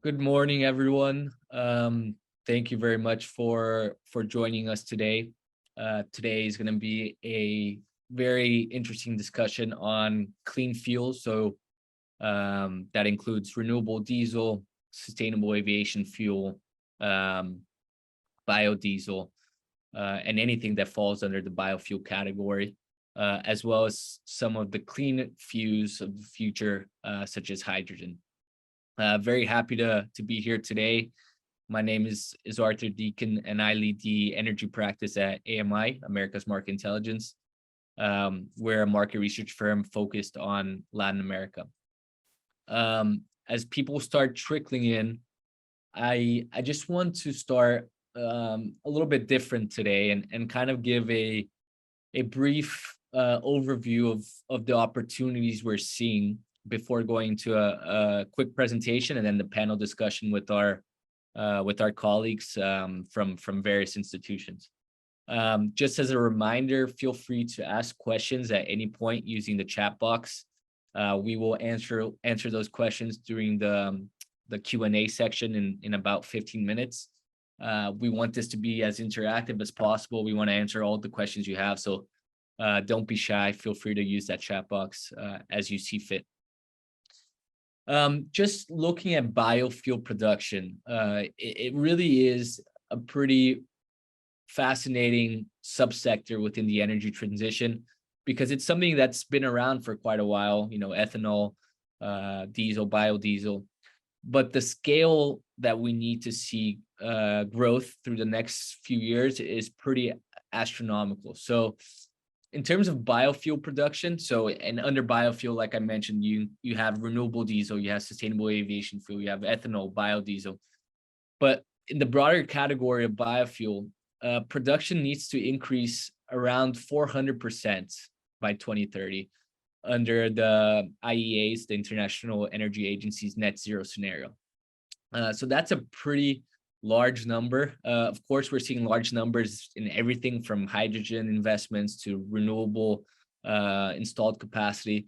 Good morning, everyone. Thank you very much for joining us today. Today is going to be a very interesting discussion on clean fuels. That includes renewable diesel, sustainable aviation fuel, um, biodiesel, and anything that falls under the biofuel category, as well as some of the clean fuels of the future, such as hydrogen. Very happy to be here today. My name is Arthur Deacon, and I lead the energy practice at AMI, America's Market Intelligence. We're a market research firm focused on Latin America. As people start trickling in, I just want to start a little bit different today and kind of give a brief overview of the opportunities we're seeing before going to a quick presentation and then the panel discussion with our colleagues from various institutions. Just as a reminder, feel free to ask questions at any point using the chat box. We will answer those questions during the Q&A section in about 15 minutes. We want this to be as interactive as possible. We want to answer all the questions you have, so don't be shy. Feel free to use that chat box as you see fit. Just looking at biofuel production, it really is a pretty fascinating subsector within the energy transition because it's something that's been around for quite a while, ethanol, diesel, biodiesel, but the scale that we need to see growth through the next few years is pretty astronomical. So in terms of biofuel production, and under biofuel, like I mentioned, you have renewable diesel, you have sustainable aviation fuel, you have ethanol, biodiesel. But in the broader category of biofuel, production needs to increase around 400% by 2030 under the IEA's, the International Energy Agency's net zero scenario. So that's a pretty large number. Of course, we're seeing large numbers in everything from hydrogen investments to renewable installed capacity,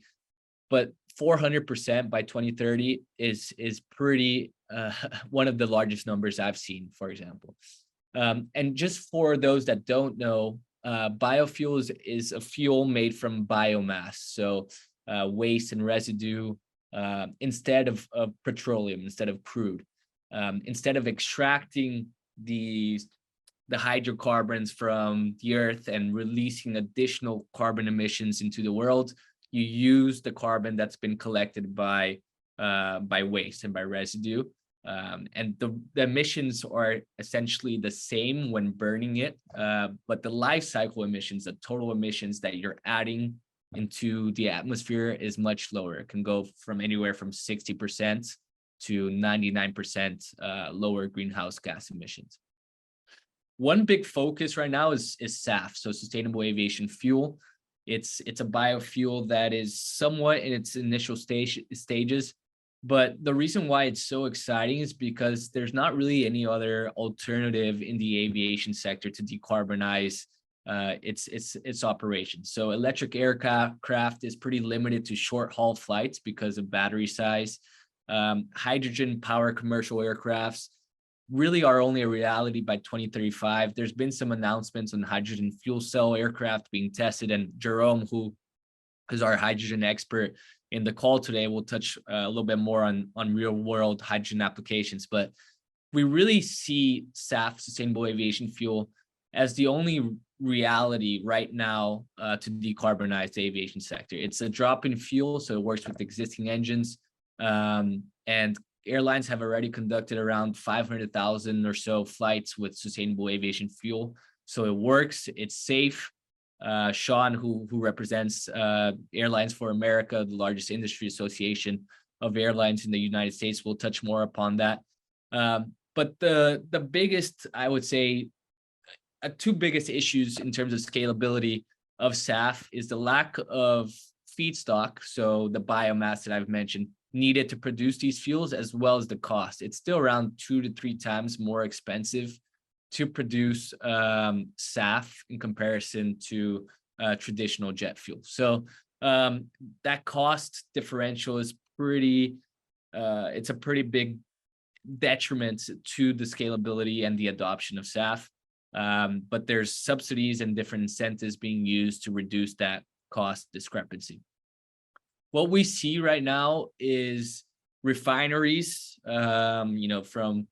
but 400% by 2030 is pretty one of the largest numbers I've seen, for example. And just for those that don't know, biofuels is a fuel made from biomass, so waste and residue, instead of petroleum, instead of crude. Instead of extracting the hydrocarbons from the earth and releasing additional carbon emissions into the world, you use the carbon that's been collected by waste and by residue. And the emissions are essentially the same when burning it, but the life cycle emissions, the total emissions that you're adding into the atmosphere is much lower. It can go from anywhere from 60% to 99% lower greenhouse gas emissions. One big focus right now is SAF, so sustainable aviation fuel. It's a biofuel that is somewhat in its initial stages, but the reason why it's so exciting is because there's not really any other alternative in the aviation sector to decarbonize its operations. So electric aircraft is pretty limited to short haul flights because of battery size. Hydrogen power commercial aircrafts really are only a reality by 2035. There's been some announcements on hydrogen fuel cell aircraft being tested, and Jerome, who is our hydrogen expert in the call today, will touch a little bit more on real world hydrogen applications. But we really see SAF, sustainable aviation fuel, as the only reality right now to decarbonize the aviation sector. It's a drop in fuel, so it works with existing engines. And airlines have already conducted around 500,000 or so flights with sustainable aviation fuel. So it works, it's safe. Sean, who represents Airlines for America, the largest industry association of airlines in the United States, will touch more upon that. But the biggest, I would say, two biggest issues in terms of scalability of SAF is the lack of feedstock, so the biomass that I've mentioned, needed to produce these fuels, as well as the cost. It's still around 2 to 3 times more expensive to produce SAF in comparison to traditional jet fuel. So that cost differential is pretty, it's a pretty big detriment to the scalability and the adoption of SAF. But there's subsidies and different incentives being used to reduce that cost discrepancy. What we see right now is refineries, from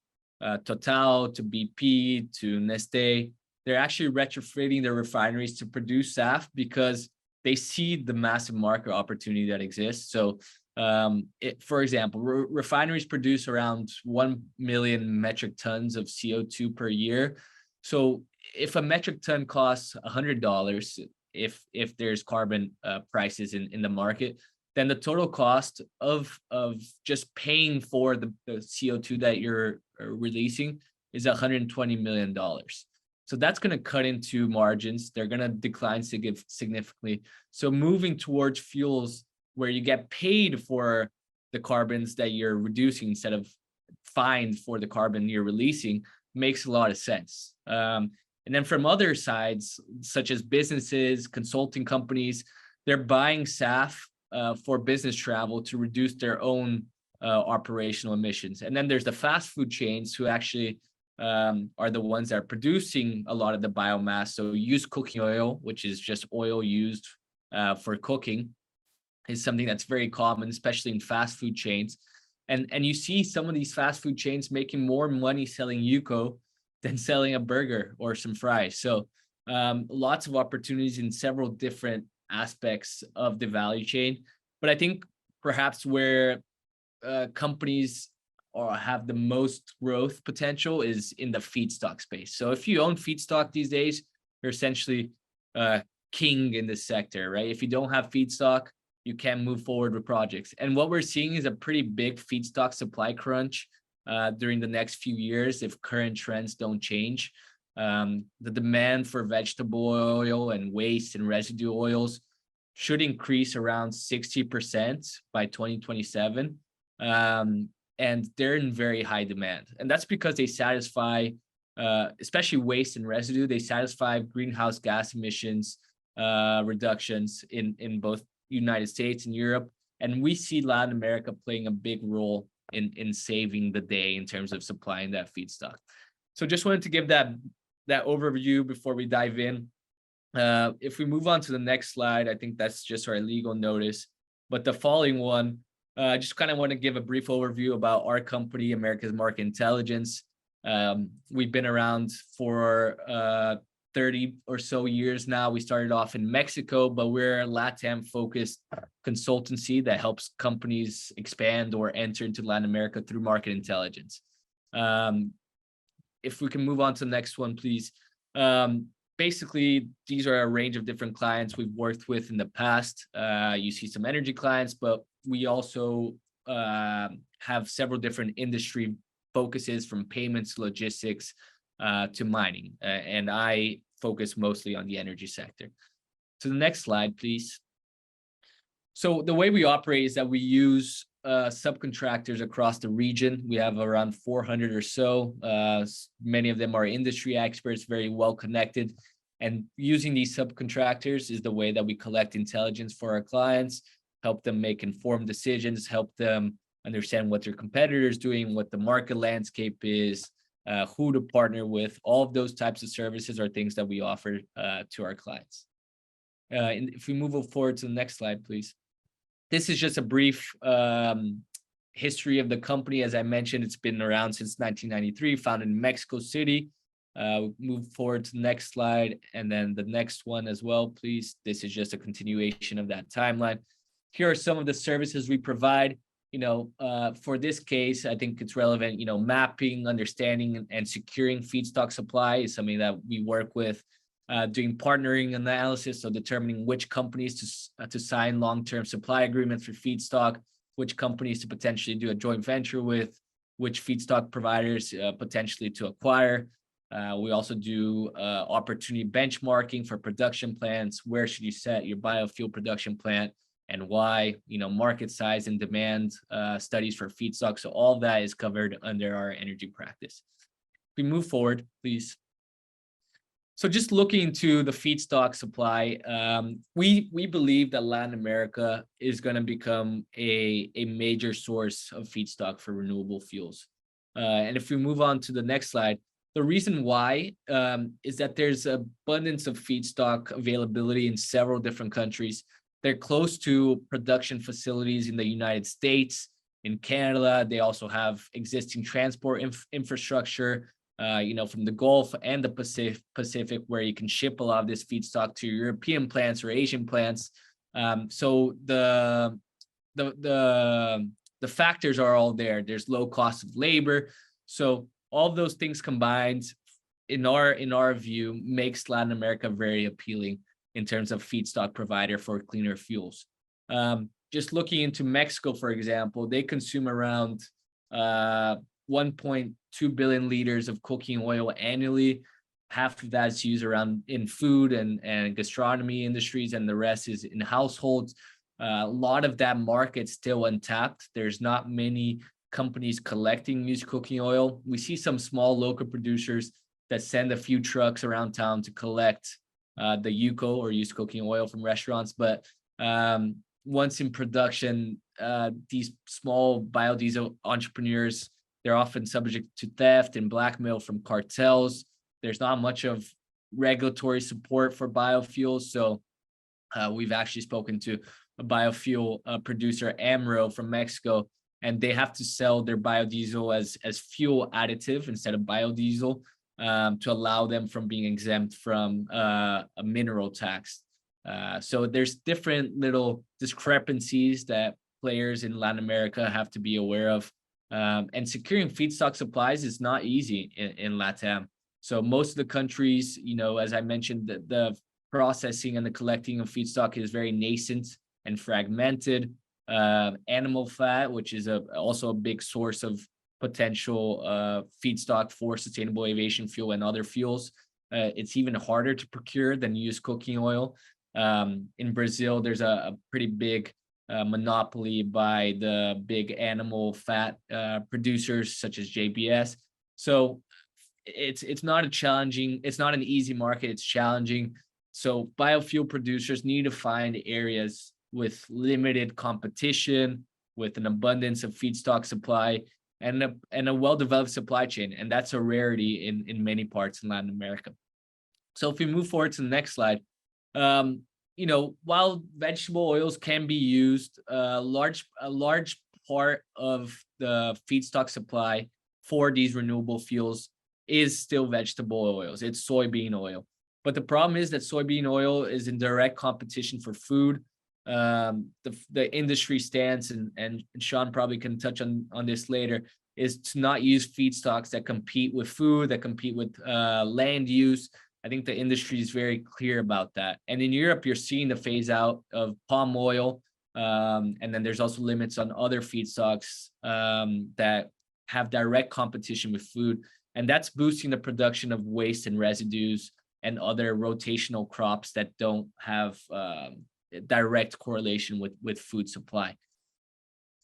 Total to BP to Neste, they're actually retrofitting their refineries to produce SAF because they see the massive market opportunity that exists. So, for example, refineries produce around 1 million metric tons of CO2 per year. So if a metric ton costs $100, if there's carbon prices in the market, then the total cost of just paying for the CO2 that you're releasing is $120 million. So that's going to cut into margins. They're going to decline significantly. So moving towards fuels where you get paid for the carbons that you're reducing instead of fined for the carbon you're releasing makes a lot of sense. And then from other sides, such as businesses, consulting companies, they're buying SAF for business travel to reduce their own operational emissions. And then there's the fast food chains who actually are the ones that are producing a lot of the biomass. So used cooking oil, which is just oil used for cooking, is something that's very common, especially in fast food chains. And you see some of these fast food chains making more money selling UCO than selling a burger or some fries. So lots of opportunities in several different aspects of the value chain. But I think perhaps where companies or have the most growth potential is in the feedstock space. So if you own feedstock these days, you're essentially king in this sector, right? If you don't have feedstock, you can't move forward with projects. And what we're seeing is a pretty big feedstock supply crunch during the next few years if current trends don't change. The demand for vegetable oil and waste and residue oils should increase around 60% by 2027. And they're in very high demand. And that's because they satisfy, especially waste and residue, they satisfy greenhouse gas emissions reductions in both United States and Europe. And we see Latin America playing a big role in saving the day in terms of supplying that feedstock. So just wanted to give that overview before we dive in. If we move on to the next slide, I think that's just our legal notice. But the following one, I just kind of want to give a brief overview about our company, America's Market Intelligence. We've been around for 30 or so years now. We started off in Mexico, but we're a LATAM focused consultancy that helps companies expand or enter into Latin America through market intelligence. If we can move on to the next one, please. Basically, these are a range of different clients we've worked with in the past. You see some energy clients, but we also have several different industry focuses from payments, logistics, to mining. And I focus mostly on the energy sector. So the next slide, please. So the way we operate is that we use subcontractors across the region. We have around 400 or so. Many of them are industry experts, very well connected. And using these subcontractors is the way that we collect intelligence for our clients, help them make informed decisions, help them understand what their competitors doing, what the market landscape is, who to partner with. All of those types of services are things that we offer to our clients. And if we move forward to the next slide, please. This is just a brief history of the company. As I mentioned, it's been around since 1993, founded in Mexico City. Move forward to the next slide, and then the next one as well, please. This is just a continuation of that timeline. Here are some of the services we provide. For this case, I think it's relevant, mapping, understanding, and securing feedstock supply is something that we work with. Doing partnering analysis, so determining which companies to sign long-term supply agreements for feedstock, which companies to potentially do a joint venture with, which feedstock providers potentially to acquire. We also do opportunity benchmarking for production plants. Where should you set your biofuel production plant and why? Market size and demand studies for feedstock. So all that is covered under our energy practice. If we move forward, please. So just looking into the feedstock supply, we believe that Latin America is going to become a major source of feedstock for renewable fuels. And if we move on to the next slide, the reason why is that there's abundance of feedstock availability in several different countries. They're close to production facilities in the United States, in Canada. They also have existing transport infrastructure, from the Gulf and the Pacific, where you can ship a lot of this feedstock to European plants or Asian plants. So the factors are all there. There's low cost of labor. So all of those things combined, in our view, makes Latin America very appealing in terms of feedstock provider for cleaner fuels. Just looking into Mexico, for example, they consume around 1.2 billion liters of cooking oil annually. Half of that's used around in food and gastronomy industries, and the rest is in households. A lot of that market still untapped. There's not many companies collecting used cooking oil. We see some small local producers that send a few trucks around town to collect the UCO, or used cooking oil, from restaurants. But once in production, these small biodiesel entrepreneurs, they're often subject to theft and blackmail from cartels. There's not much of regulatory support for biofuels. So we've actually spoken to a biofuel producer, Amro, from Mexico, and they have to sell their biodiesel as fuel additive instead of biodiesel, to allow them from being exempt from a mineral tax. So there's different little discrepancies that players in Latin America have to be aware of. And securing feedstock supplies is not easy in LATAM. So most of the countries, as I mentioned, the processing and the collecting of feedstock is very nascent and fragmented. Animal fat, which is also a big source of potential feedstock for sustainable aviation fuel and other fuels. It's even harder to procure than used cooking oil. In Brazil, there's a pretty big monopoly by the big animal fat producers such as JBS. So it's not an easy market. It's challenging. So biofuel producers need to find areas with limited competition, with an abundance of feedstock supply, and a well-developed supply chain. And that's a rarity in many parts in Latin America. So if we move forward to the next slide, while vegetable oils can be used, a large part of the feedstock supply for these renewable fuels is still vegetable oils. It's soybean oil. But the problem is that soybean oil is in direct competition for food. The industry stance, and Sean probably can touch on this later, is to not use feedstocks that compete with food, that compete with land use. I think the industry is very clear about that. And in Europe, you're seeing the phase out of palm oil. And then there's also limits on other feedstocks that have direct competition with food. And that's boosting the production of waste and residues and other rotational crops that don't have direct correlation with food supply.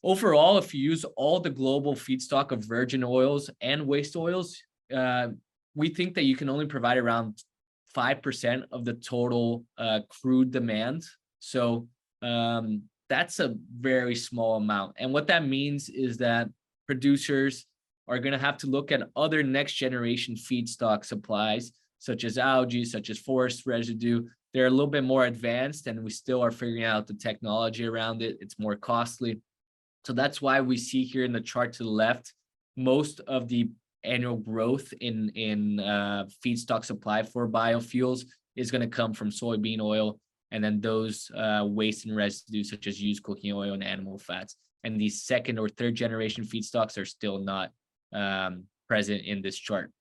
Overall, if you use all the global feedstock of virgin oils and waste oils, we think that you can only provide around 5% of the total crude demand. So that's a very small amount. And what that means is that producers are going to have to look at other next generation feedstock supplies, such as algae, such as forest residue. They're a little bit more advanced, and we still are figuring out the technology around it. It's more costly. So that's why we see here in the chart to the left, most of the annual growth in feedstock supply for biofuels is going to come from soybean oil, and then those waste and residues such as used cooking oil and animal fats. And these second or third generation feedstocks are still not present in this chart.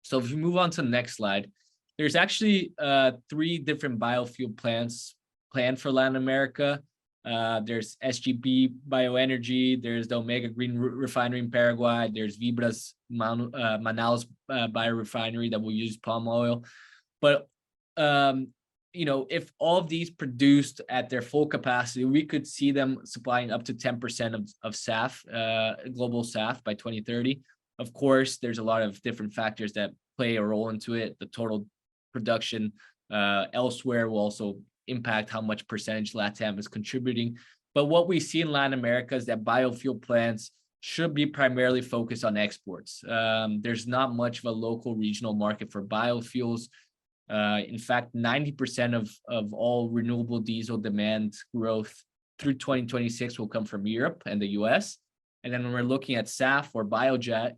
So if we move on to the next slide, there's actually 3 different biofuel plants planned for Latin America. There's SGB Bioenergy, there's the Omega Green Refinery in Paraguay, there's Vibra's Manaus biorefinery that will use palm oil. But if all of these produced at their full capacity, we could see them supplying up to 10% of SAF, global SAF, by 2030. Of course, there's a lot of different factors that play a role into it. The total production elsewhere will also impact how much percentage LATAM is contributing. But what we see in Latin America is that biofuel plants should be primarily focused on exports. There's not much of a local regional market for biofuels. In fact, 90% of all renewable diesel demand growth through 2026 will come from Europe and the US. And then when we're looking at SAF or biojet,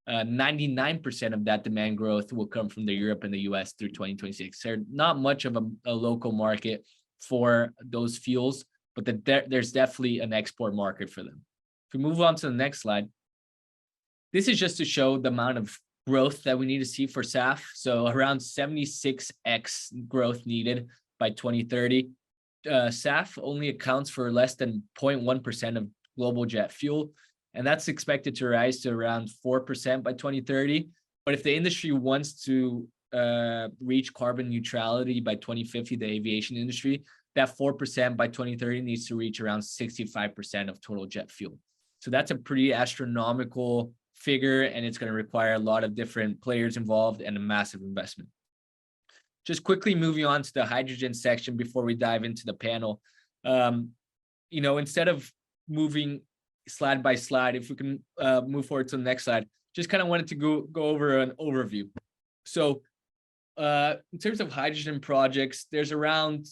99% of that demand growth will come from the Europe and the US through 2026. There's not much of a local market for those fuels, but there's definitely an export market for them. If we move on to the next slide, this is just to show the amount of growth that we need to see for SAF. So around 76x growth needed by 2030. SAF only accounts for less than 0.1% of global jet fuel, and that's expected to rise to around 4% by 2030. But if the industry wants to reach carbon neutrality by 2050, the aviation industry, that 4% by 2030 needs to reach around 65% of total jet fuel. So that's a pretty astronomical figure, and it's going to require a lot of different players involved and a massive investment. Just quickly moving on to the hydrogen section before we dive into the panel. Instead of moving slide by slide, if we can move forward to the next slide, just kind of wanted to go over an overview. So in terms of hydrogen projects, there's around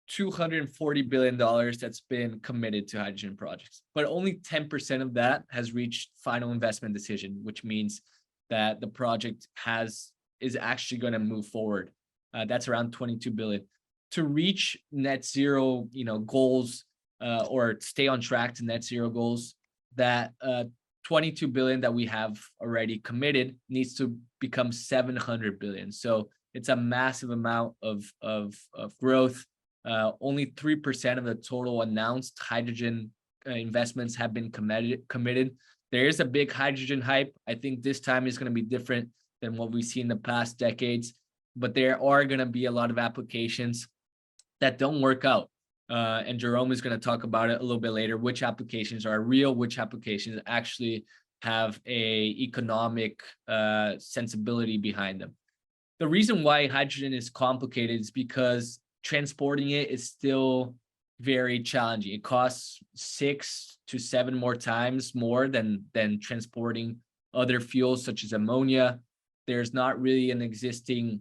$240 billion that's been committed to hydrogen projects, but only 10% of that has reached final investment decision, which means that the project is actually going to move forward. That's around 22 billion. To reach net zero, goals, or stay on track to net zero goals, that 22 billion that we have already committed needs to become 700 billion. So it's a massive amount of growth. Only 3% of the total announced hydrogen investments have been committed. There is a big hydrogen hype. I think this time is going to be different than what we've seen in the past decades, but there are going to be a lot of applications that don't work out. And Jerome is going to talk about it a little bit later, which applications are real, which applications actually have a economic sensibility behind them. The reason why hydrogen is complicated is because transporting it is still very challenging. It costs 6 to 7 more times more than transporting other fuels such as ammonia. There's not really an existing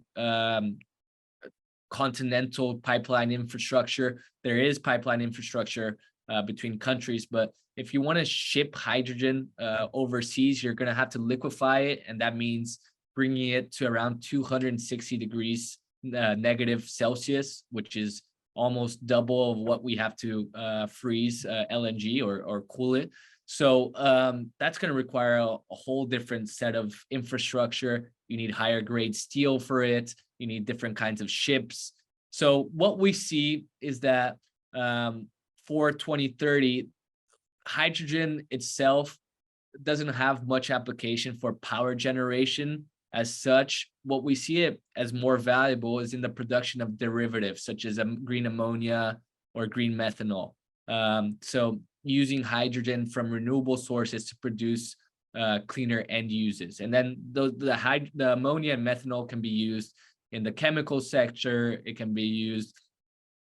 continental pipeline infrastructure. There is pipeline infrastructure between countries, but if you want to ship hydrogen overseas, you're going to have to liquefy it, and that means bringing it to around 260 degrees negative Celsius, which is almost double of what we have to freeze LNG or cool it. So that's going to require a whole different set of infrastructure. You need higher grade steel for it. You need different kinds of ships. So what we see is that for 2030, hydrogen itself doesn't have much application for power generation as such. What we see it as more valuable is in the production of derivatives such as green ammonia or green methanol. So using hydrogen from renewable sources to produce cleaner end uses. And then the ammonia and methanol can be used in the chemical sector. It can be used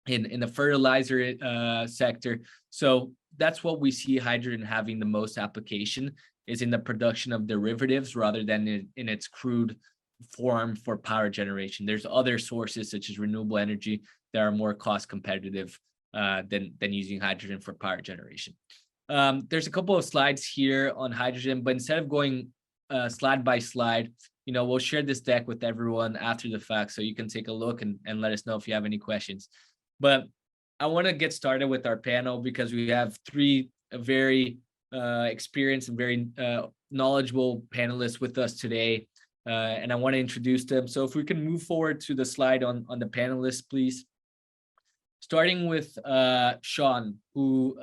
in the fertilizer sector. So that's what we see hydrogen having the most application, is in the production of derivatives rather than in its crude form for power generation. There's other sources such as renewable energy that are more cost competitive than using hydrogen for power generation. There's a couple of slides here on hydrogen, but instead of going slide by slide, we'll share this deck with everyone after the fact, so you can take a look and let us know if you have any questions. But I want to get started with our panel because we have 3 very experienced and very knowledgeable panelists with us today, and I want to introduce them. So if we can move forward to the slide on the panelists, please. Starting with Sean, who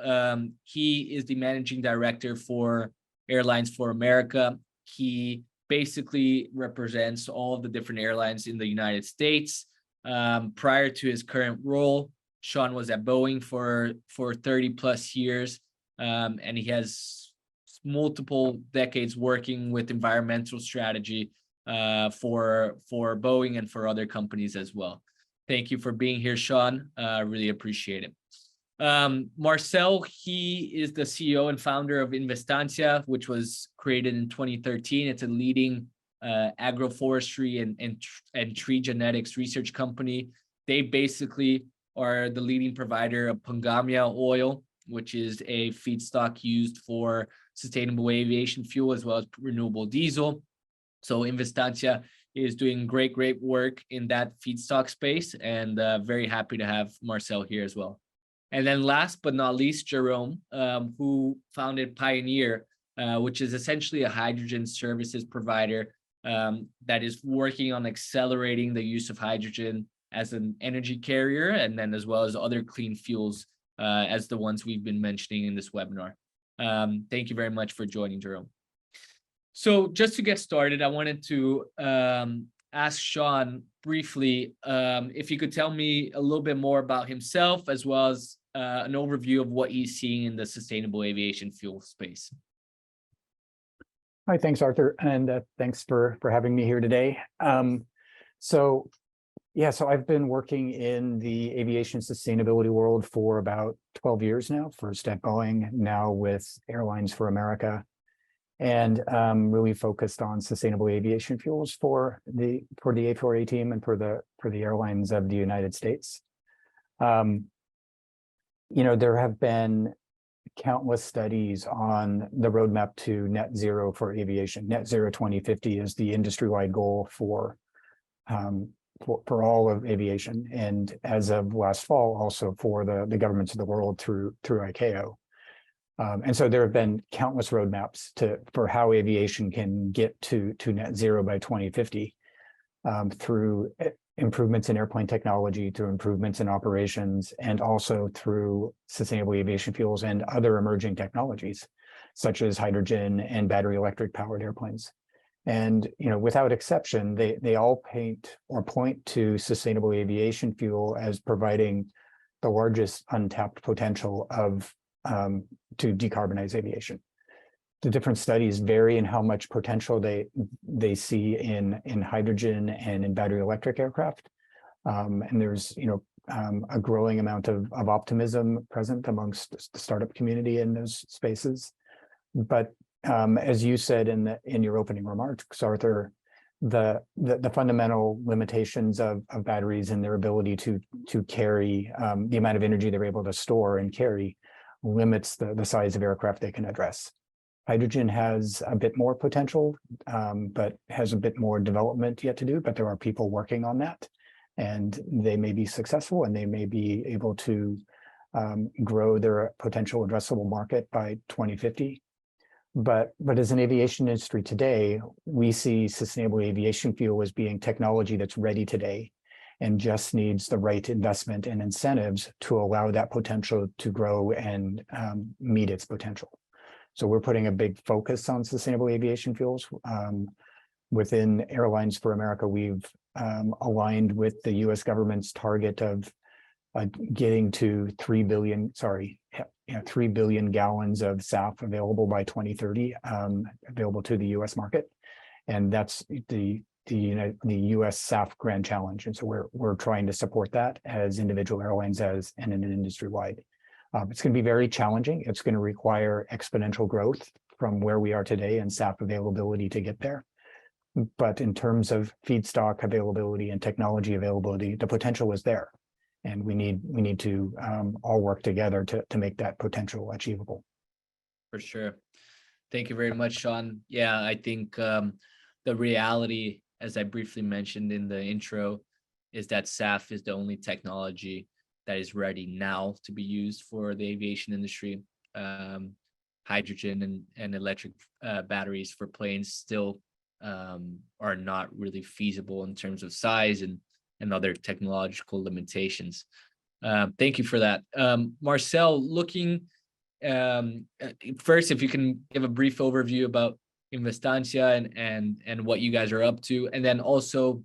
he is the managing director for Airlines for America. He basically represents all of the different airlines in the United States. Prior to his current role, Sean was at Boeing for 30 plus years, and he has multiple decades working with environmental strategy for Boeing and for other companies as well. Thank you for being here, Sean. I really appreciate it. Marcel, he is the CEO and founder of Investancia, which was created in 2013. It's a leading agroforestry and tree genetics research company. They basically are the leading provider of Pangamia oil, which is a feedstock used for sustainable aviation fuel as well as renewable diesel. So Investancia is doing great work in that feedstock space, and very happy to have Marcel here as well. And then last but not least, Jerome, who founded Pioneer, which is essentially a hydrogen services provider that is working on accelerating the use of hydrogen as an energy carrier, and then as well as other clean fuels as the ones we've been mentioning in this webinar. Thank you very much for joining, Jerome. So just to get started, I wanted to ask Sean briefly if you could tell me a little bit more about himself, as well as an overview of what he's seeing in the sustainable aviation fuel space. Hi, thanks, Arthur, and thanks for having me here today. So I've been working in the aviation sustainability world for about 12 years now, first at Boeing, now with Airlines for America, and really focused on sustainable aviation fuels for the A4A team and for the airlines of the United States. There have been countless studies on the roadmap to net zero for aviation. Net zero 2050 is the industry-wide goal for all of aviation, and as of last fall, also for the governments of the world through ICAO. And so there have been countless roadmaps for how aviation can get to net zero by 2050 through improvements in airplane technology, through improvements in operations, and also through sustainable aviation fuels and other emerging technologies, such as hydrogen and battery electric powered airplanes. And without exception, they all point to sustainable aviation fuel as providing the largest untapped potential to decarbonize aviation. The different studies vary in how much potential they see in hydrogen and in battery electric aircraft. And there's a growing amount of optimism present amongst the startup community in those spaces. But as you said in your opening remarks, Arthur, the fundamental limitations of batteries and their ability to carry the amount of energy they're able to store and carry limits the size of aircraft they can address. Hydrogen has a bit more potential, but has a bit more development yet to do, but there are people working on that, and they may be successful and they may be able to grow their potential addressable market by 2050. But as an aviation industry today, we see sustainable aviation fuel as being technology that's ready today and just needs the right investment and incentives to allow that potential to grow and meet its potential. So we're putting a big focus on sustainable aviation fuels. Within Airlines for America, we've aligned with the US government's target of getting to 3 billion gallons of SAF available by 2030, available to the US market. And that's the US SAF Grand Challenge. And so we're trying to support that as individual airlines and in an industry-wide. It's going to be very challenging. It's going to require exponential growth from where we are today and SAF availability to get there. But in terms of feedstock availability and technology availability, the potential is there. And we need to all work together to make that potential achievable. For sure. Thank you very much, Sean. Yeah, I think the reality, as I briefly mentioned in the intro, is that SAF is the only technology that is ready now to be used for the aviation industry. Hydrogen and electric batteries for planes still are not really feasible in terms of size and other technological limitations. Thank you for that. Marcel, looking first, if you can give a brief overview about Investancia and what you guys are up to, and then also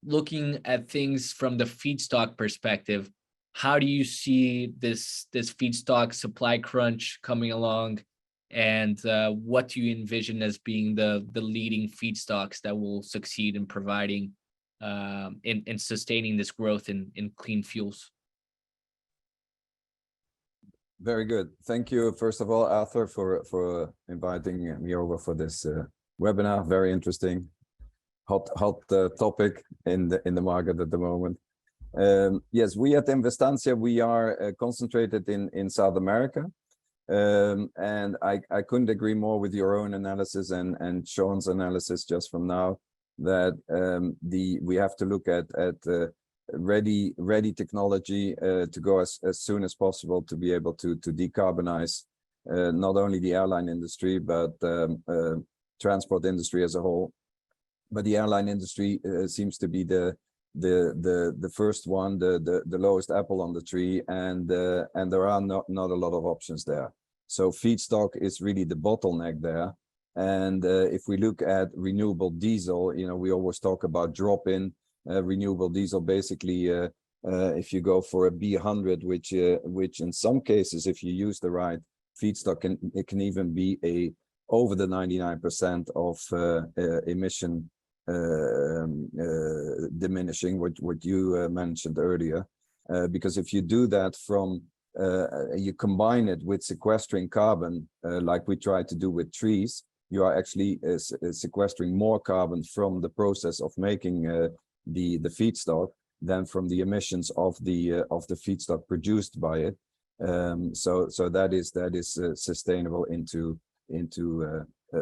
looking at things from the feedstock perspective, how do you see this feedstock supply crunch coming along, and what do you envision as being the leading feedstocks that will succeed in providing in sustaining this growth in clean fuels? Very good. Thank you, first of all, Arthur, for inviting me over for this webinar. Very interesting, hot topic in the market at the moment. Yes, we at Investancia, we are concentrated in South America. And I couldn't agree more with your own analysis and Sean's analysis just from now, that we have to look at ready technology to go as soon as possible to be able to decarbonize not only the airline industry but transport industry as a whole. But the airline industry seems to be the first one, the lowest apple on the tree, and there are not a lot of options there. So feedstock is really the bottleneck there. And if we look at renewable diesel, you know, we always talk about drop-in renewable diesel. Basically, if you go for a B100, which in some cases, if you use the right feedstock, it can even be over the 99% of emission diminishing, what you mentioned earlier, because if you do that from you combine it with sequestering carbon, like we try to do with trees, you are actually sequestering more carbon from the process of making the feedstock than from the emissions of the feedstock produced by it. So that is sustainable into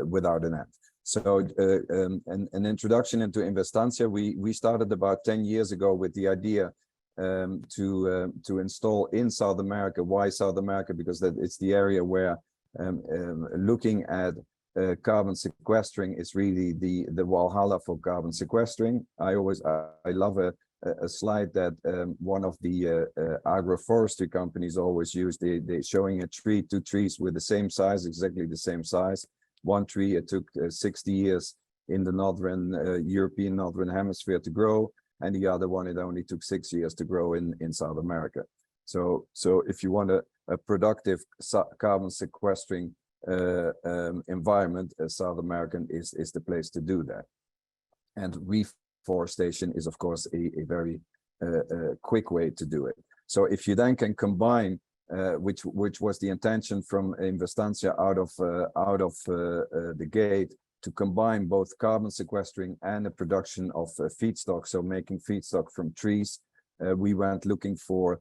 without an end. So an introduction into Investancia, we started about 10 years ago with the idea to install in South America. Why South America? Because it's the area where looking at carbon sequestering is really the Valhalla for carbon sequestering. I love a slide that one of the agroforestry companies always use. They're showing two trees with the same size, exactly the same size. One tree, it took 60 years in the European Northern Hemisphere to grow, and the other one, it only took 6 years to grow in South America. So if you want a productive carbon sequestering environment, South American is the place to do that. And reforestation is, of course, a very quick way to do it. So if you then can combine, which was the intention from Investancia out of the gate, to combine both carbon sequestering and the production of feedstock, so making feedstock from trees. We went looking for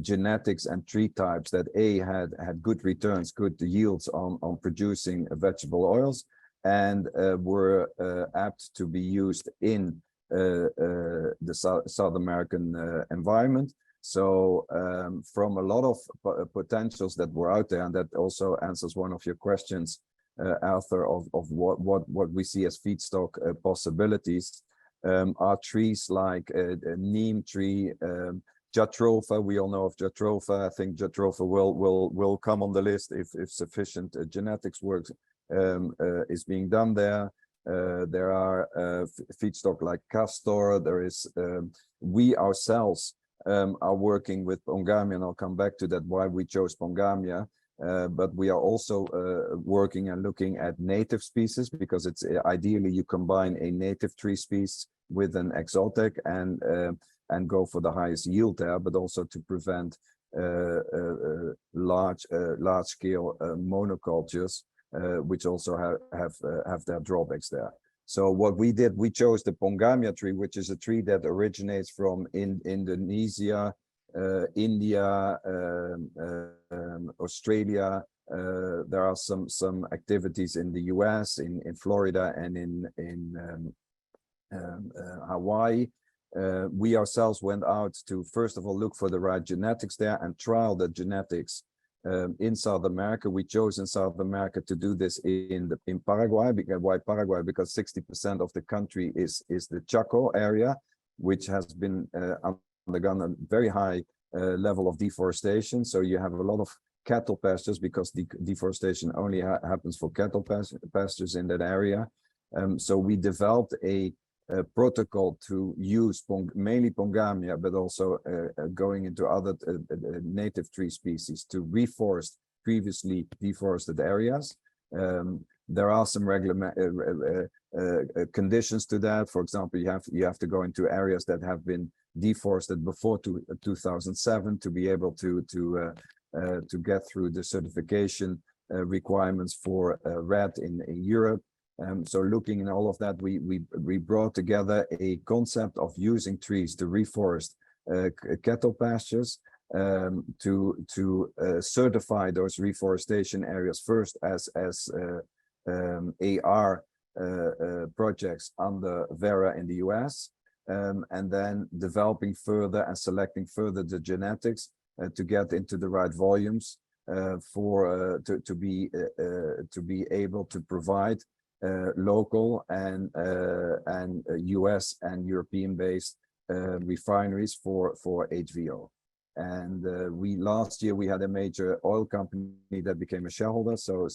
genetics and tree types that had good returns, good yields on producing vegetable oils, and were apt to be used in the South American environment. So from a lot of potentials that were out there, and that also answers one of your questions, Arthur, of what we see as feedstock possibilities, are trees like a neem tree, jatropha. We all know of jatropha. I think jatropha will come on the list if sufficient genetics work is being done there. There are feedstock like castor. There is we ourselves are working with Pongamia, and I'll come back to that, why we chose Pongamia. But we are also working and looking at native species, because it's ideally you combine a native tree species with an exotic and go for the highest yield there, but also to prevent large scale monocultures, which also have their drawbacks there. So what we did, we chose the Pongamia tree, which is a tree that originates from Indonesia, India, Australia. There are some activities in the US, in Florida, and in Hawaii. We ourselves went out to, first of all, look for the right genetics there and trial the genetics in South America. We chose in South America to do this in Paraguay. Why Paraguay? Because 60% of the country is the Chaco area, which has been undergone a very high level of deforestation. So you have a lot of cattle pastures, because the deforestation only happens for cattle pastures in that area. So we developed a protocol to use mainly Pongamia, but also going into other native tree species to reforest previously deforested areas. There are some conditions to that. For example, you have to go into areas that have been deforested before 2007 to be able to to get through the certification requirements for RED in Europe. So looking in all of that, we brought together a concept of using trees to reforest cattle pastures, to certify those reforestation areas first as AR projects under Vera in the US, and then developing further and selecting further the genetics to get into the right volumes to be able to provide local and US and European based refineries for HVO. And last year we had a major oil company that became a shareholder. So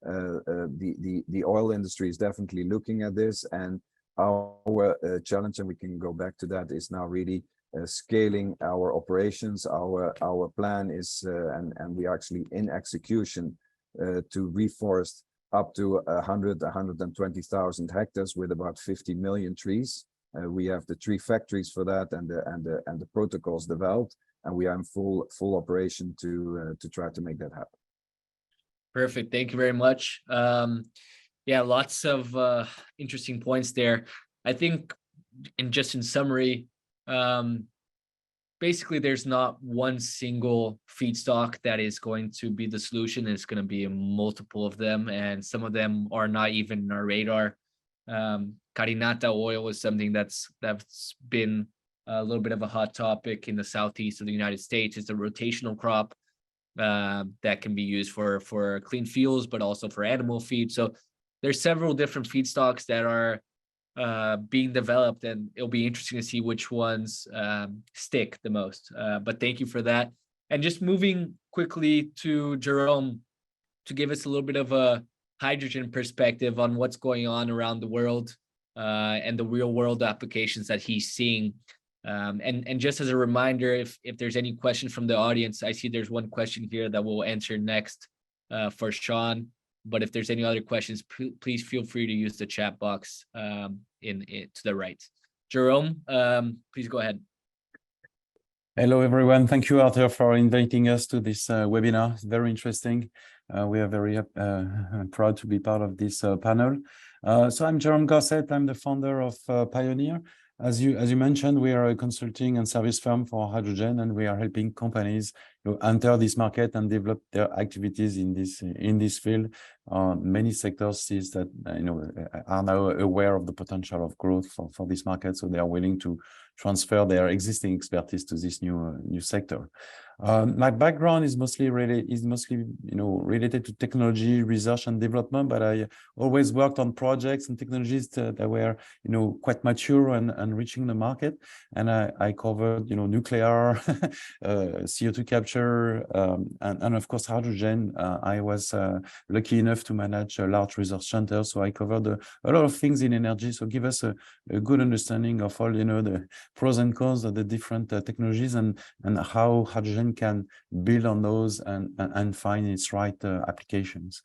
the oil industry is definitely looking at this, and our challenge, and we can go back to that, is now really scaling our operations. Our plan is, and we are actually in execution to reforest up to 120,000 hectares with about 50 million trees. We have the tree factories for that and the protocols developed, and we are in full operation to try to make that happen. Perfect. Thank you very much. Yeah, lots of interesting points there. I think, and just in summary, basically there's not one single feedstock that is going to be the solution. It's going to be a multiple of them, and some of them are not even in our radar. Carinata oil is something that's been a little bit of a hot topic in the southeast of the United States. It's a rotational crop that can be used for clean fuels, but also for animal feed. So there's several different feedstocks that are being developed, and it'll be interesting to see which ones stick the most. But thank you for that. And just moving quickly to Jerome to give us a little bit of a hydrogen perspective on what's going on around the world and the real world applications that he's seeing. And just as a reminder, if there's any question from the audience, I see there's one question here that we'll answer next for Sean. But if there's any other questions, please feel free to use the chat box to the right. Jerome, please go ahead. Hello, everyone. Thank you, Arthur, for inviting us to this webinar. It's very interesting. We are very proud to be part of this panel. So I'm Jerome Gossett. I'm the founder of Pioneer. As you mentioned, we are a consulting and service firm for hydrogen, and we are helping companies enter this market and develop their activities in this field. Many sectors sees that are now aware of the potential of growth for this market, so they are willing to transfer their existing expertise to this new sector. My background is mostly related to technology, research and development, but I always worked on projects and technologies that were quite mature and reaching the market. And I covered nuclear, CO2 capture, and of course hydrogen. I was lucky enough to manage a large research center, so I covered a lot of things in energy. So give us a good understanding of all the pros and cons of the different technologies and how hydrogen can build on those and find its right applications.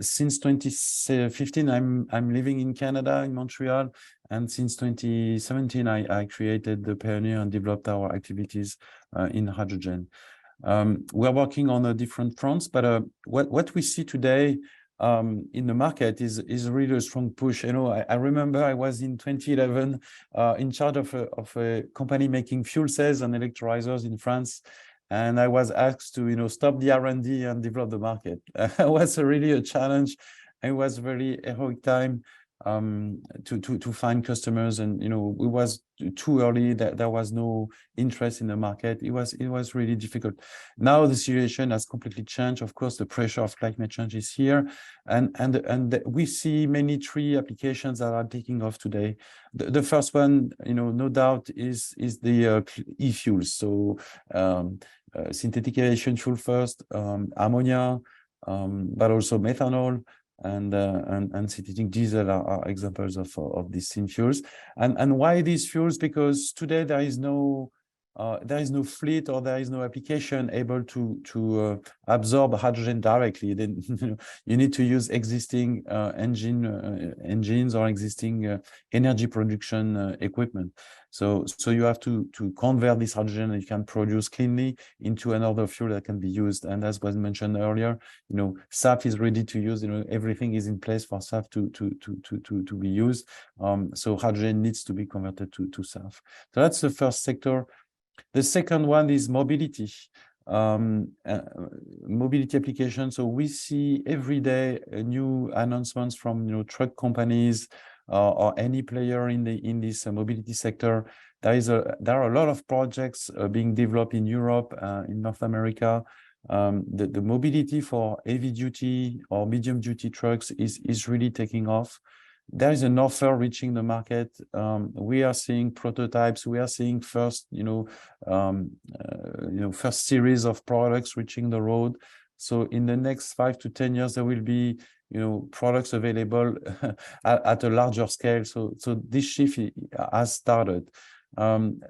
Since 2015, I'm living in Canada, in Montreal, and since 2017, I created the Pioneer and developed our activities in hydrogen. We're working on different fronts, but what we see today in the market is really a strong push. I remember I was in 2011 in charge of a company making fuel cells and electrolyzers in France, and I was asked to stop the R&D and develop the market. It was really a challenge. It was a very heroic time to find customers, and it was too early. That there was no interest in the market. It was really difficult. Now the situation has completely changed. Of course, the pressure of climate change is here, and we see many tree applications that are taking off today. The first one, no doubt, is the e-fuels. So synthetic aviation fuel first, ammonia, but also methanol. And synthetic diesel are examples of these syn fuels. And why these fuels? Because today there is no there is no fleet or there is no application able to absorb hydrogen directly. Then you need to use existing engines or existing energy production equipment. So you have to convert this hydrogen that you can produce cleanly into another fuel that can be used. And as was mentioned earlier, SAF is ready to use. Everything is in place for SAF to be used. So hydrogen needs to be converted to SAF. So that's the first sector. The second one is mobility. Mobility application. So we see every day new announcements from truck companies or any player in this mobility sector. There are a lot of projects being developed in Europe, in North America. The mobility for heavy duty or medium duty trucks is really taking off. There is an offer reaching the market. We are seeing prototypes. We are seeing first series of products reaching the road. So in the next 5 to 10 years, there will be products available at a larger scale. So this shift has started. To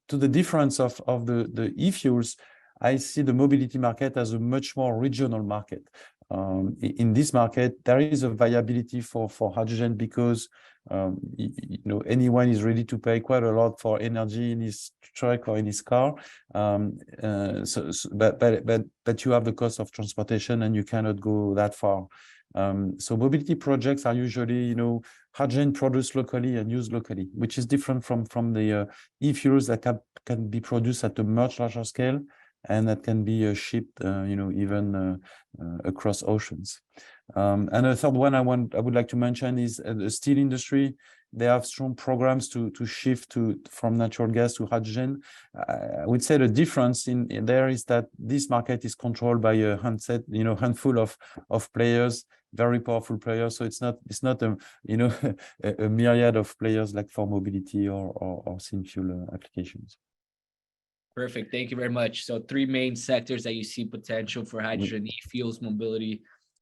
the difference of the e-fuels, I see the mobility market as a much more regional market. In this market, there is a viability for hydrogen because anyone is ready to pay quite a lot for energy in his truck or in his car. But you have the cost of transportation and you cannot go that far. So mobility projects are usually hydrogen produced locally and used locally, which is different from the e-fuels that can be produced at a much larger scale and that can be shipped, even across oceans. And a third one I would like to mention is the steel industry. They have strong programs to shift from natural gas to hydrogen. I would say the difference in there is that this market is controlled by a handful of players, very powerful players. So it's not a a myriad of players like for mobility or thin fuel applications. Perfect. Thank you very much. So 3 main sectors that you see potential for hydrogen: e-fuels, mobility,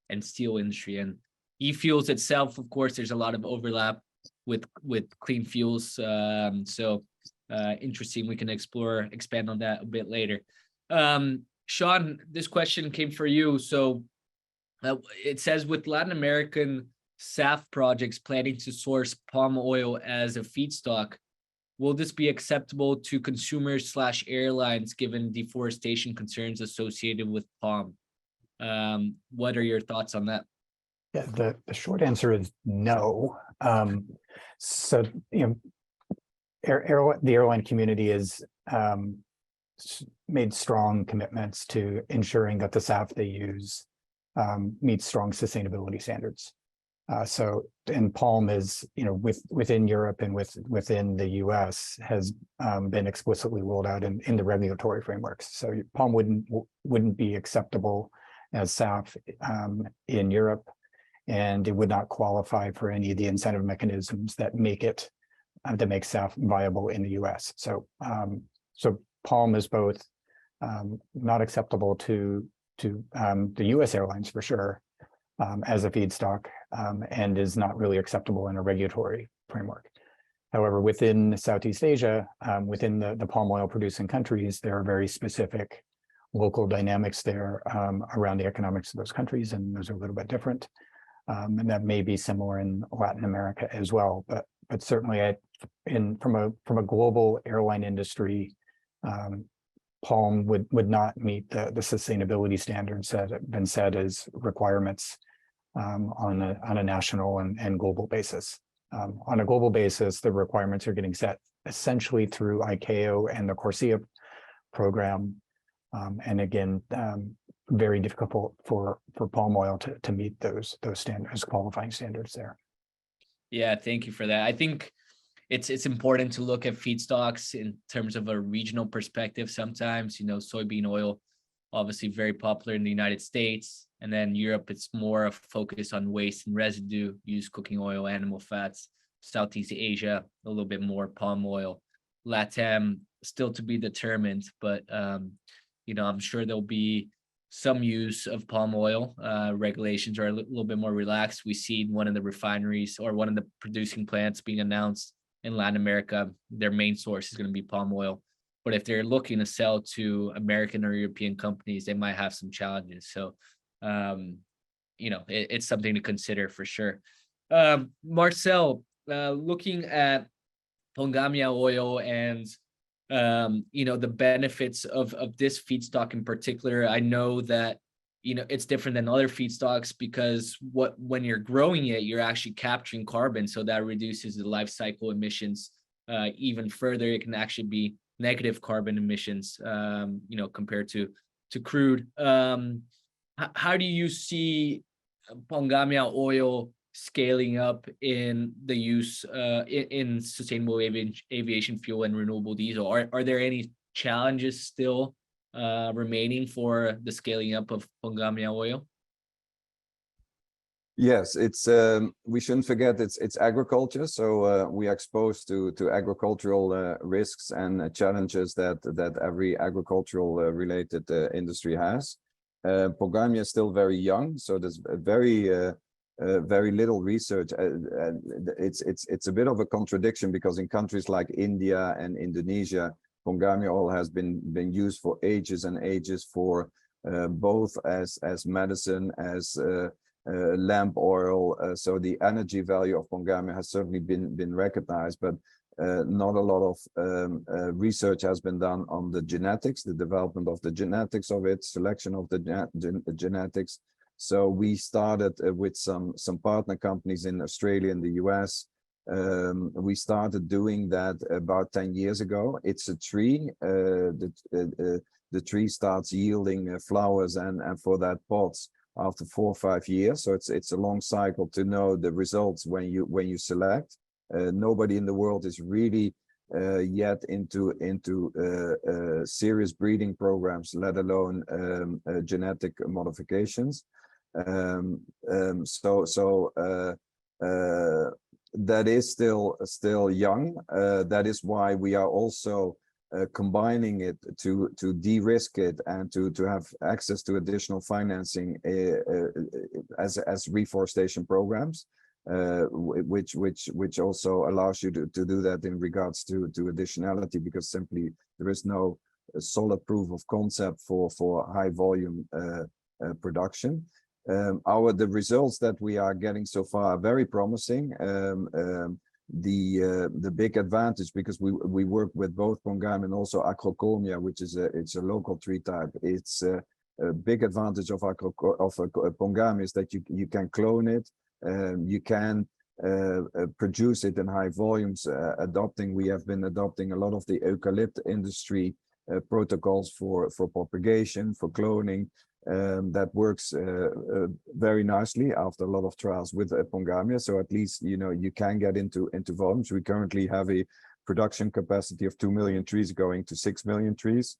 and steel industry. And e-fuels itself, of course, there's a lot of overlap with clean fuels. Interesting. We can expand on that a bit later. Sean, this question came for you. So it says, with Latin American SAF projects planning to source palm oil as a feedstock, will this be acceptable to consumers/airlines given deforestation concerns associated with palm? What are your thoughts on that? Yeah, the short answer is no. So the airline community has made strong commitments to ensuring that the SAF they use meets strong sustainability standards. And palm is, within Europe and within the US has been explicitly rolled out in the regulatory frameworks. So palm wouldn't be acceptable as SAF in Europe, and it would not qualify for any of the incentive mechanisms that make SAF viable in the US. So palm is both not acceptable to the US airlines for sure, as a feedstock, and is not really acceptable in a regulatory framework. However, within Southeast Asia, within the palm oil producing countries, there are very specific local dynamics there around the economics of those countries, and those are a little bit different. And that may be similar in Latin America as well. But certainly from a global airline industry, palm would not meet the sustainability standards that have been set as requirements on a national and global basis. On a global basis, the requirements are getting set essentially through ICAO and the CORSIA program. And again, very difficult for palm oil to meet those standards, qualifying standards there. Yeah, thank you for that. I think it's important to look at feedstocks in terms of a regional perspective. Sometimes, soybean oil, obviously very popular in the United States, and then Europe, it's more of a focus on waste and residue, used cooking oil, animal fats. Southeast Asia, a little bit more palm oil. LATAM, still to be determined, but I'm sure there'll be some use of palm oil. Regulations are a little bit more relaxed. We see one of the refineries or one of the producing plants being announced in Latin America. Their main source is going to be palm oil. but if they're looking to sell to American or European companies, they might have some challenges. So, it's something to consider for sure. Marcel, looking at Pongamia oil and the benefits of this feedstock in particular, I know that it's different than other feedstocks because when you're growing it, you're actually capturing carbon, so that reduces the life cycle emissions even further. It can actually be negative carbon emissions, compared to crude. How do you see Pongamia oil scaling up in the use in sustainable aviation fuel and renewable diesel? Are there any challenges still remaining for the scaling up of Pongamia oil? Yes, it's we shouldn't forget it's agriculture, so we are exposed to agricultural risks and challenges that every agricultural related industry has. Pongamia is still very young, so there's very little research. It's a bit of a contradiction because in countries like India and Indonesia, Pongamia oil has been used for ages and ages for both as medicine, as lamp oil. So the energy value of Pongamia has certainly been recognized, but not a lot of research has been done on the genetics, the development of the genetics of it, selection of the genetics. So we started with some partner companies in Australia and the US. We started doing that about 10 years ago. It's a tree. The tree starts yielding flowers and for that pods after 4 or 5 years. So it's a long cycle to know the results when you select. Nobody in the world is really yet into serious breeding programs, let alone genetic modifications. That is still young. That is why we are also combining it to de-risk it and to have access to additional financing as reforestation programs, which also allows you to do that in regards to additionality, because simply there is no solid proof of concept for high volume production. The results that we are getting so far are very promising. The big advantage, because we work with both Pongamia and also Acrocolmia, which is it's a local tree type. It's a big advantage of Pongamia is that you can clone it, you can produce it in high volumes. We have been adopting a lot of the eucalypt industry protocols for propagation, for cloning. That works very nicely after a lot of trials with Pongamia. So at least you can get into volumes. We currently have a production capacity of 2 million trees going to 6 million trees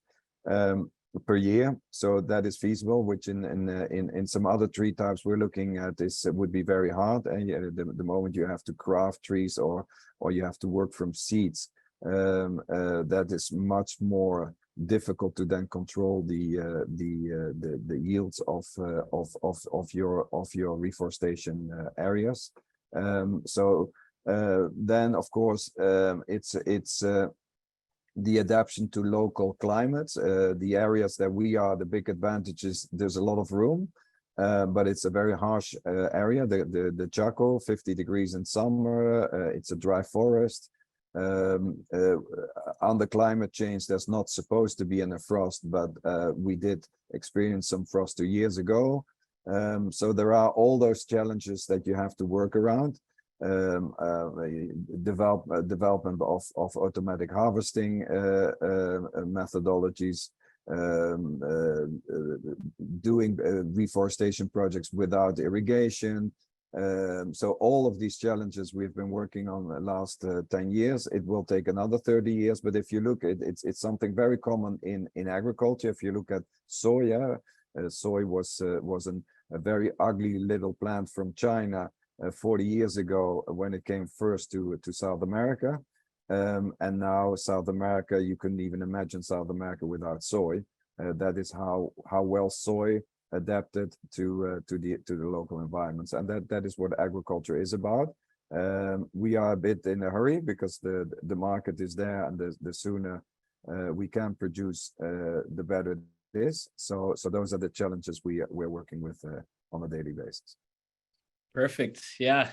per year. So that is feasible, which in some other tree types we're looking at would be very hard. And the moment you have to craft trees or you have to work from seeds, that is much more difficult to then control the yields of your reforestation areas. Then of course it's the adaptation to local climates. The areas that we are, the big advantage is there's a lot of room, but it's a very harsh area. The Chaco, 50 degrees in summer. It's a dry forest. Under climate change, there's not supposed to be any frost, but we did experience some frost 2 years ago. So there are all those challenges that you have to work around. Development of automatic harvesting methodologies, doing reforestation projects without irrigation. So all of these challenges we've been working on the last 10 years. It will take another 30 years, but if you look at it, it's something very common in agriculture. If you look at soya, soy was a very ugly little plant from China 40 years ago when it came first to South America. And now South America, you couldn't even imagine South America without soy. That is how well soy adapted to the local environments, and that is what agriculture is about. We are a bit in a hurry because the market is there, and the sooner we can produce, the better it is. So those are the challenges we're working with on a daily basis. Perfect. Yeah.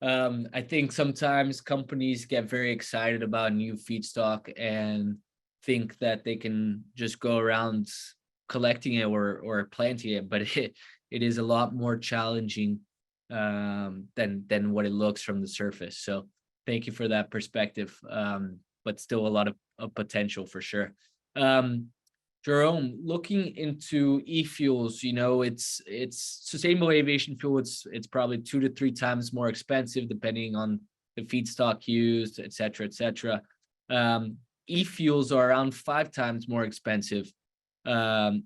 I think sometimes companies get very excited about new feedstock and think that they can just go around collecting it or planting it, but it is a lot more challenging than what it looks from the surface. So thank you for that perspective. But still a lot of potential for sure. Jerome, looking into e-fuels, it's sustainable aviation fuel. It's probably 2 to 3 times more expensive depending on the feedstock used, et cetera, et cetera. E-fuels are around 5 times more expensive. And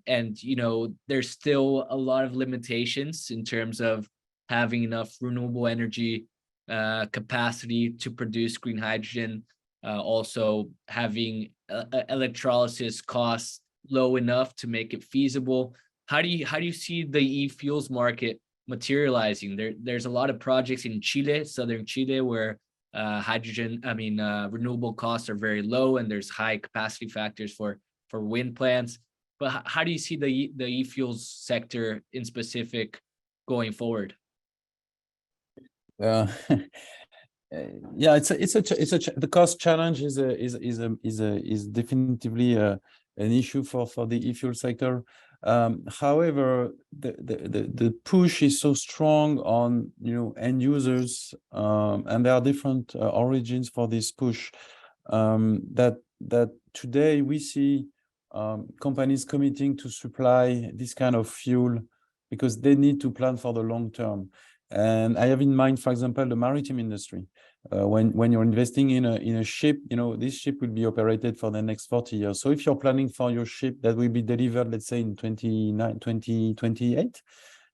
there's still a lot of limitations in terms of having enough renewable energy capacity to produce green hydrogen. Also having electrolysis costs low enough to make it feasible. How do you see the e-fuels market materializing? There's a lot of projects in Chile, southern Chile, where renewable costs are very low and there's high capacity factors for wind plants. But how do you see the e-fuels sector in specific going forward? Yeah, the cost challenge is definitively an issue for the e-fuel sector. However, the push is so strong on end users, and there are different origins for this push, that today we see companies committing to supply this kind of fuel because they need to plan for the long term. And I have in mind, for example, the maritime industry. When you're investing in a ship, this ship will be operated for the next 40 years. So if you're planning for your ship that will be delivered, let's say in 2028,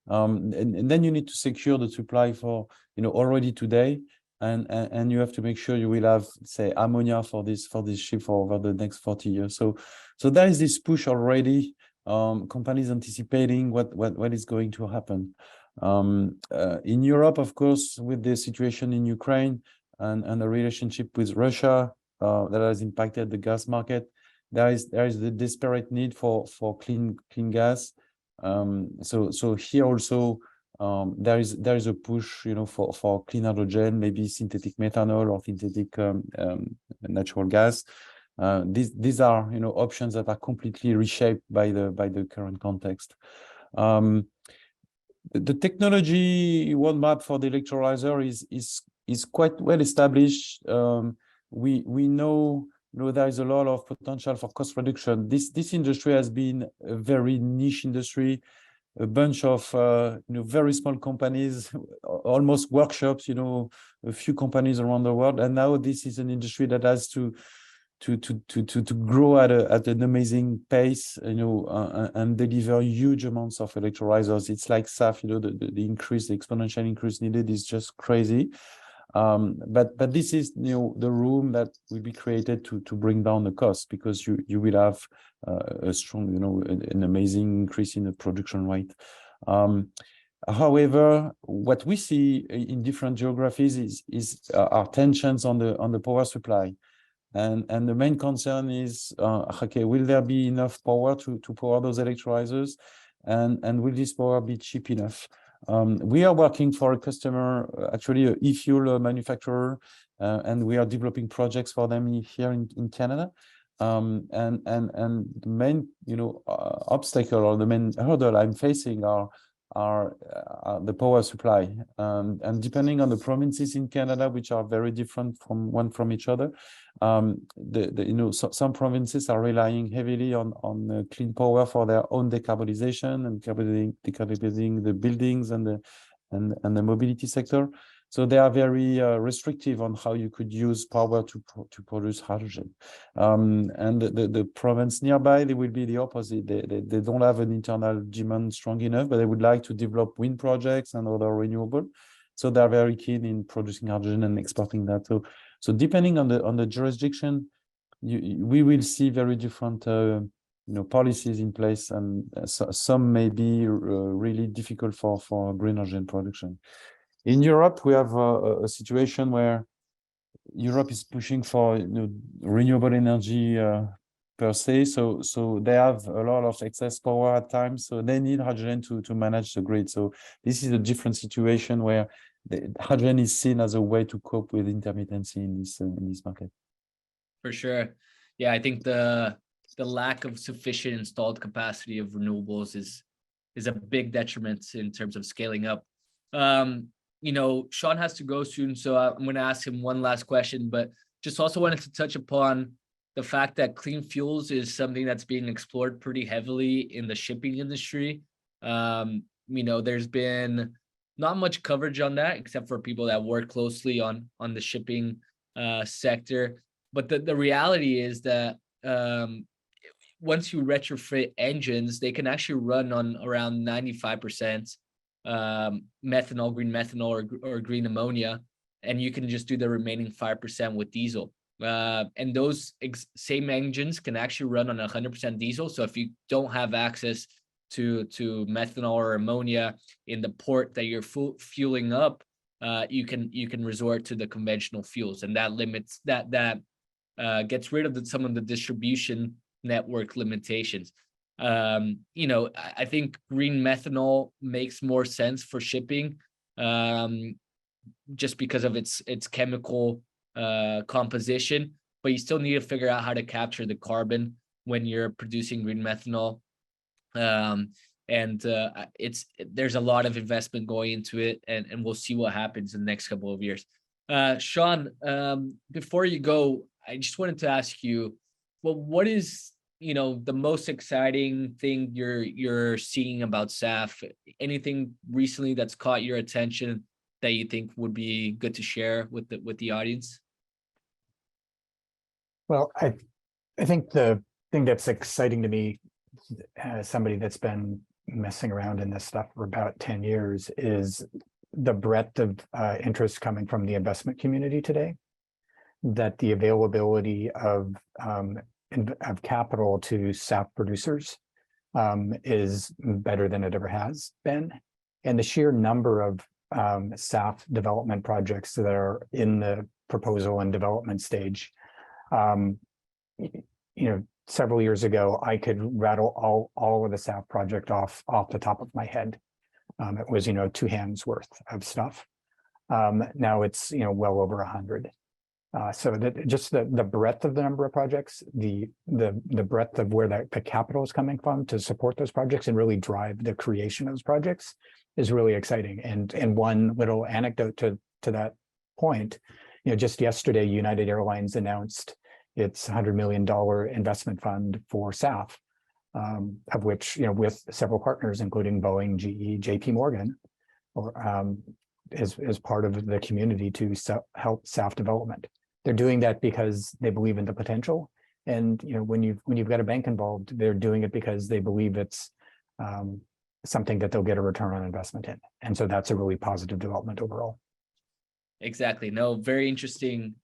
and then you need to secure the supply for already today, and you have to make sure you will have, say, ammonia for this ship for over the next 40 years. So there is this push already. Companies anticipating what is going to happen. In Europe, of course, with the situation in Ukraine and the relationship with Russia that has impacted the gas market, there is the desperate need for clean gas. So here also there is a push, for clean hydrogen, maybe synthetic methanol or synthetic natural gas. These are options that are completely reshaped by the current context. The technology roadmap for the electrolyzer is quite well established. We know there is a lot of potential for cost reduction. This industry has been a very niche industry, a bunch of very small companies, almost workshops, a few companies around the world, and now this is an industry that has to grow at an amazing pace, and deliver huge amounts of electrolyzers. It's like SAF, the exponential increase needed is just crazy. But this is the room that will be created to bring down the cost, because you will have a strong, an amazing increase in the production rate. However, what we see in different geographies are tensions on the power supply. And the main concern is, okay, will there be enough power to power those electrolyzers, and will this power be cheap enough? We are working for a customer, actually an e-fuel manufacturer, and we are developing projects for them here in Canada. And the main obstacle, or the main hurdle I'm facing are the power supply, and depending on the provinces in Canada, which are very different from each other, some provinces are relying heavily on clean power for their own decarbonization and decarbonizing the buildings and the mobility sector. So they are very restrictive on how you could use power to produce hydrogen. And the province nearby, they will be the opposite. They don't have an internal demand strong enough, but they would like to develop wind projects and other renewable. So they're very keen in producing hydrogen and exporting that. So depending on the jurisdiction, we will see very different policies in place, and some may be really difficult for green hydrogen production. In Europe, we have a situation where Europe is pushing for renewable energy per se. So they have a lot of excess power at times. So they need hydrogen to manage the grid. So this is a different situation where the hydrogen is seen as a way to cope with intermittency in this market. For sure. Yeah, I think the lack of sufficient installed capacity of renewables is a big detriment in terms of scaling up. You know, Sean has to go soon, so I'm going to ask him one last question, but just also wanted to touch upon the fact that clean fuels is something that's being explored pretty heavily in the shipping industry. You know, there's been not much coverage on that, except for people that work closely on the shipping sector. But the reality is that once you retrofit engines, they can actually run on around 95% methanol, green methanol, or green ammonia, and you can just do the remaining 5% with diesel. And those same engines can actually run on 100% diesel. So if you don't have access to methanol or ammonia in the port that you're fueling up, you can resort to the conventional fuels, and that limits that gets rid of some of the distribution network limitations. You know, I think green methanol makes more sense for shipping, just because of its chemical composition, but you still need to figure out how to capture the carbon when you're producing green methanol. There's a lot of investment going into it, and we'll see what happens in the next couple of years. Sean, before you go, I just wanted to ask you, well, what is, you know, the most exciting thing you're seeing about SAF? Anything recently that's caught your attention that you think would be good to share with the audience? Well, I think the thing that's exciting to me, as somebody that's been messing around in this stuff for about 10 years, is the breadth of interest coming from the investment community today. That the availability of capital to SAF producers is better than it ever has been, and the sheer number of SAF development projects that are in the proposal and development stage. You know, several years ago, I could rattle all of the SAF project off the top of my head. It was, you know, 2 hands worth of stuff. Now it's, you know, well over 100. So that just the breadth of the number of projects, the breadth of where the capital is coming from to support those projects and really drive the creation of those projects is really exciting. And one little anecdote to that point, you know, just yesterday, United Airlines announced its $100 million investment fund for SAF, of which, you know, with several partners, including Boeing, GE, JP Morgan, is part of the community to help SAF development. They're doing that because they believe in the potential, and you know, when you've got a bank involved, they're doing it because they believe it's something that they'll get a return on investment in, and so that's a really positive development overall. Exactly. No, very interesting.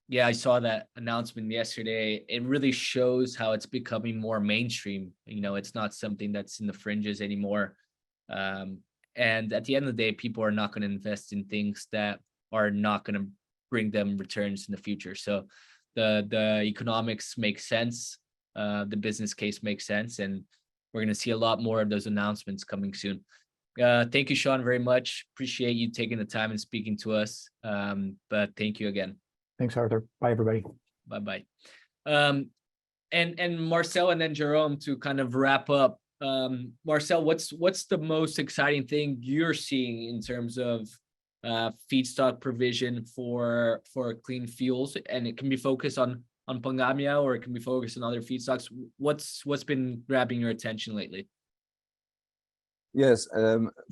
Yeah, I saw that announcement yesterday. It really shows how it's becoming more mainstream. You know, it's not something that's in the fringes anymore. And at the end of the day, people are not going to invest in things that are not going to bring them returns in the future. So the economics make sense. The business case makes sense. And we're going to see a lot more of those announcements coming soon. Thank you, Sean, very much. Appreciate you taking the time and speaking to us. But thank you again. Thanks, Arthur. Bye, everybody. Bye-bye. And Marcel and then Jerome, to kind of wrap up. Marcel, what's the most exciting thing you're seeing in terms of feedstock provision for clean fuels? And it can be focused on Pangamia, or it can be focused on other feedstocks. What's been grabbing your attention lately? Yes,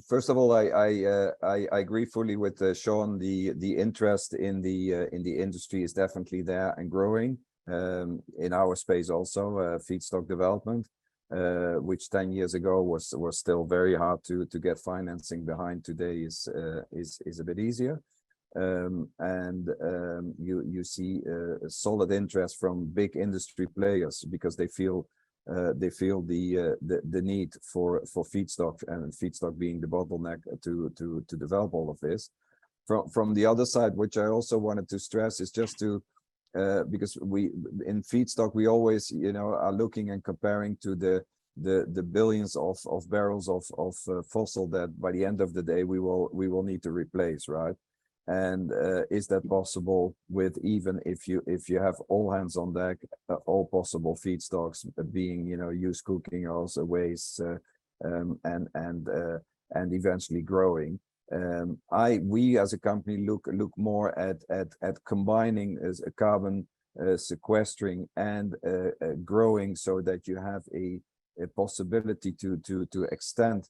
first of all, I agree fully with Sean. The interest in the industry is definitely there and growing. In our space also, feedstock development, which 10 years ago was still very hard to get financing behind. Today is a bit easier, and you see a solid interest from big industry players because they feel the need for feedstock, and feedstock being the bottleneck to develop all of this. From the other side, which I also wanted to stress, is just to because we in feedstock we always are looking and comparing to the billions of barrels of fossil that by the end of the day we will need to replace, right? And is that possible with, even if you have all hands on deck, all possible feedstocks being used cooking oils, waste, and eventually growing. We as a company look more at combining as a carbon sequestering and growing, so that you have a possibility to extend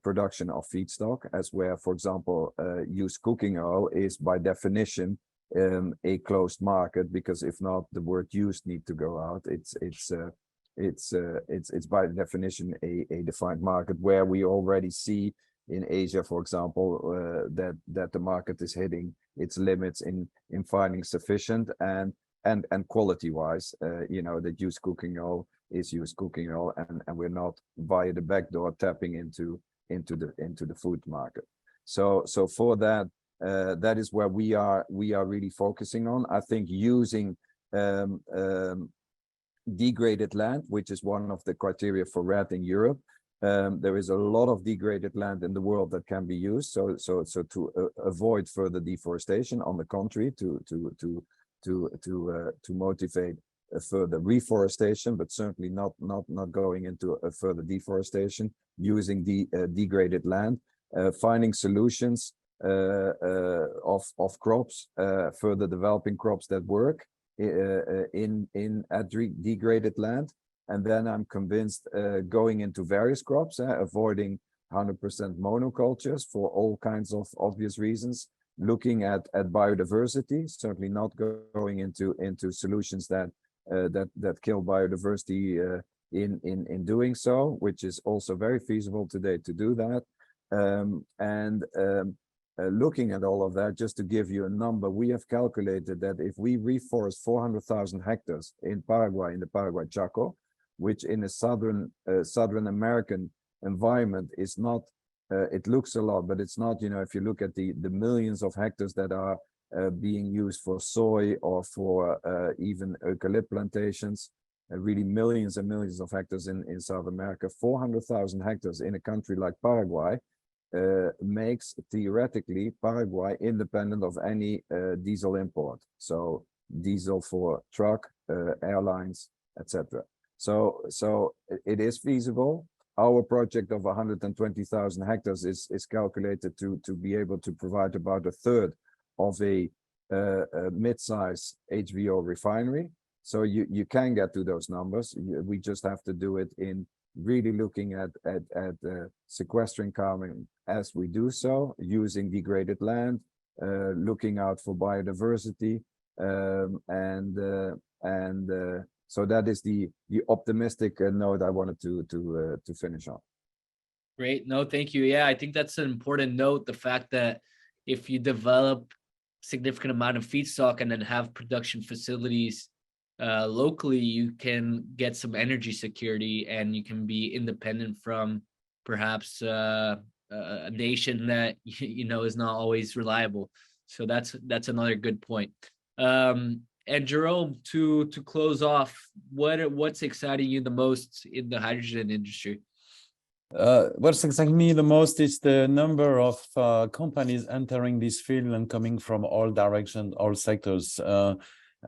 production of feedstock, as where, for example, used cooking oil is by definition a closed market, because if not, the word used need to go out. It's by definition a defined market, where we already see in Asia, for example, that the market is hitting its limits in finding sufficient and quality wise, that used cooking oil is used cooking oil, and we're not via the back door tapping into the food market. So for that, that is where we are really focusing on. I think using degraded land, which is one of the criteria for RED in Europe. There is a lot of degraded land in the world that can be used. So to avoid further deforestation, on the contrary, to motivate a further reforestation, but certainly not going into a further deforestation, using degraded land, finding solutions of crops, further developing crops that work at degraded land. And then I'm convinced going into various crops, avoiding 100% monocultures for all kinds of obvious reasons, looking at biodiversity, certainly not going into solutions that kill biodiversity in doing so, which is also very feasible today to do that. Looking at all of that, just to give you a number, we have calculated that if we reforest 400,000 hectares in Paraguay, in the Paraguay Chaco, which in a southern American environment is not, it looks a lot, but it's not. If you look at the millions of hectares that are being used for soy or for even eucalypt plantations, really millions and millions of hectares in South America, 400,000 hectares in a country like Paraguay makes theoretically Paraguay independent of any diesel import. So diesel for truck, airlines, etc. So it is feasible. Our project of 120,000 hectares is calculated to be able to provide about a third of a mid-size HVO refinery. So you can get to those numbers. We just have to do it in really looking at sequestering carbon as we do so, using degraded land, looking out for biodiversity, so that is the optimistic note I wanted to finish on. Great. No, thank you. Yeah, I think that's an important note. The fact that if you develop significant amount of feedstock and then have production facilities locally, you can get some energy security, and you can be independent from perhaps a nation that is not always reliable. So that's another good point. And Jerome, to close off, what's exciting you the most in the hydrogen industry? What's exciting me the most is the number of companies entering this field and coming from all directions, all sectors.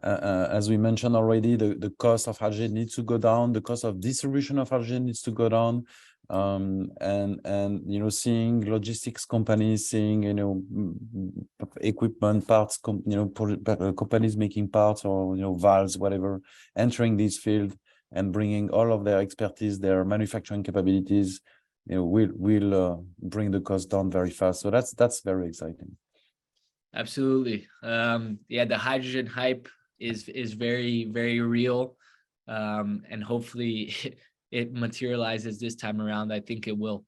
As we mentioned already, the cost of hydrogen needs to go down. The cost of distribution of hydrogen needs to go down. And seeing logistics companies, seeing equipment parts, companies making parts or valves, whatever, entering this field and bringing all of their expertise, their manufacturing capabilities, will bring the cost down very fast. So that's very exciting. Absolutely. Yeah, the hydrogen hype is very, very real, and hopefully it materializes this time around. I think it will.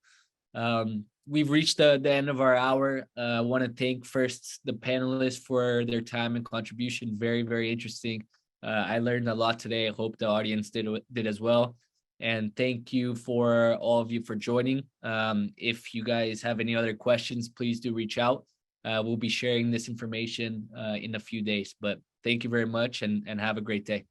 We've reached the end of our hour. I want to thank first the panelists for their time and contribution. Very, very interesting. I learned a lot today. I hope the audience did as well. And thank you for all of you for joining. If you guys have any other questions, please do reach out. We'll be sharing this information in a few days, but thank you very much and have a great day.